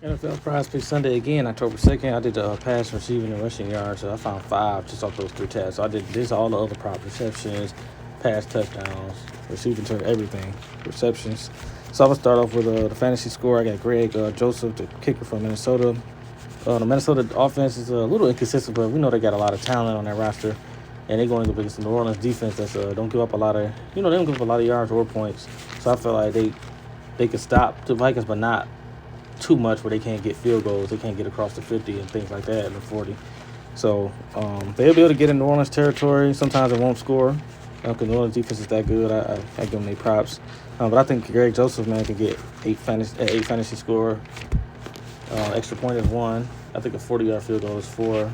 NFL Prizepicks Sunday again, October 2nd. I did the pass, receiving, and rushing yards. So I found 5 just off those 3 tests. So I did this, all the other prop receptions, pass touchdowns, receiving turn, everything, receptions. So I'm going to start off with the fantasy score. I got Greg Joseph, the kicker from Minnesota. The Minnesota offense is a little inconsistent, but we know they got a lot of talent on that roster. And they're going up against the New Orleans defense that's don't give up a lot of, they don't give up a lot of yards or points. So I feel like they could stop the Vikings, but not too much where they can't get field goals. They can't get across the 50 and things like that, and the 40. So they'll be able to get in New Orleans territory. Sometimes they won't score because New Orleans defense is that good. I give them their props. But I think Greg Joseph, man, can get 8 fantasy score. Extra point is 1. I think a 40-yard field goal is 4,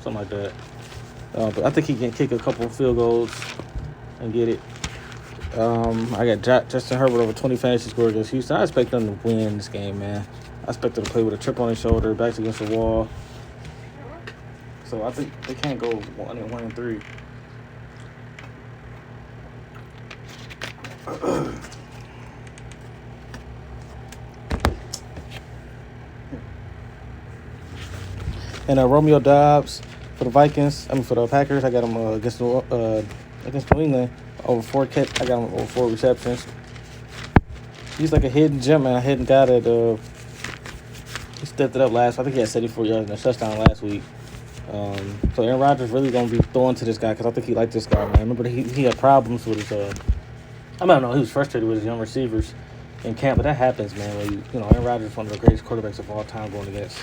something like that. But I think he can kick a couple of field goals and get it. I got Justin Herbert over 20 fantasy score against Houston. I expect them to win this game, man. I expect them to play with a chip on his shoulder, backs against the wall. So I think they can't go 1-3. And Romeo Doubs for the Vikings. For the Packers, I got him against New England over 4 catch. I got him over 4 receptions. He's like a hidden gem, man. A hidden guy that he stepped it up last. I think he had 74 yards and a touchdown last week. So Aaron Rodgers really gonna be throwing to this guy because I think he liked this guy, man. Remember he had problems with his. I don't know. He was frustrated with his young receivers in camp, but that happens, man. When Aaron Rodgers is one of the greatest quarterbacks of all time, going against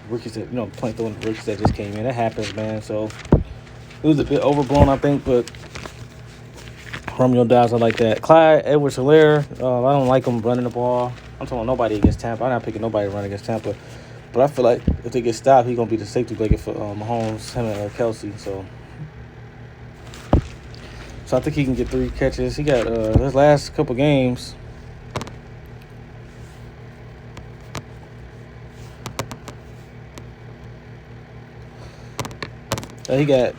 rookies that playing throwing rookies that just came in. That happens, man. So it was a bit overblown, I think, but Romeo Doubs, I like that. Clyde Edwards-Helaire, I don't like him running the ball. I'm talking about nobody against Tampa. I'm not picking nobody to run against Tampa. But I feel like if they get stopped, he's going to be the safety blanket for Mahomes, him and Kelsey. So I think he can get 3 catches. He got his last couple games. He got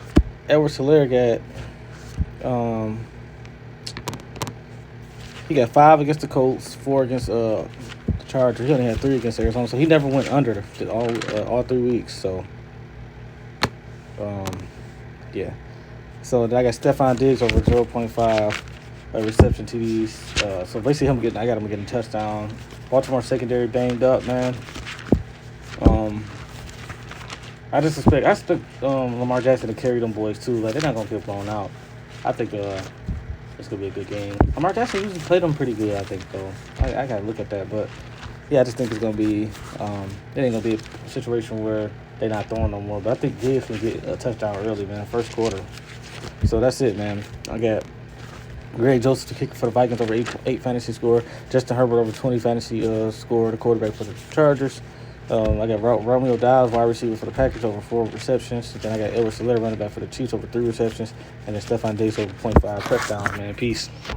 Edwards-Helaire he got 5 against the Colts, 4 against the Chargers. He only had 3 against Arizona, so he never went under all 3 weeks. So, yeah. So then I got Stephon Diggs over 0.5 reception TDs. So basically, I got him getting a touchdown. Baltimore secondary banged up, man. I expect Lamar Jackson to carry them boys too. Like, they're not gonna get blown out. I think it's gonna be a good game. Lamar Jackson usually played them pretty good, I think, though. I gotta look at that, but yeah, I just think it's gonna be it ain't gonna be a situation where they're not throwing no more. But I think Diggs will get a touchdown early, man, first quarter. So that's it, man. I got Greg Joseph to kick for the Vikings over 8 fantasy score. Justin Herbert over 20 fantasy score, the quarterback for the Chargers. I got Romeo Doubs, wide receiver for the Packers, over 4 receptions. Then I got Edwards-Helaire, running back for the Chiefs, over 3 receptions. And then Stephon Diggs over 0.5 touchdowns, man. Peace.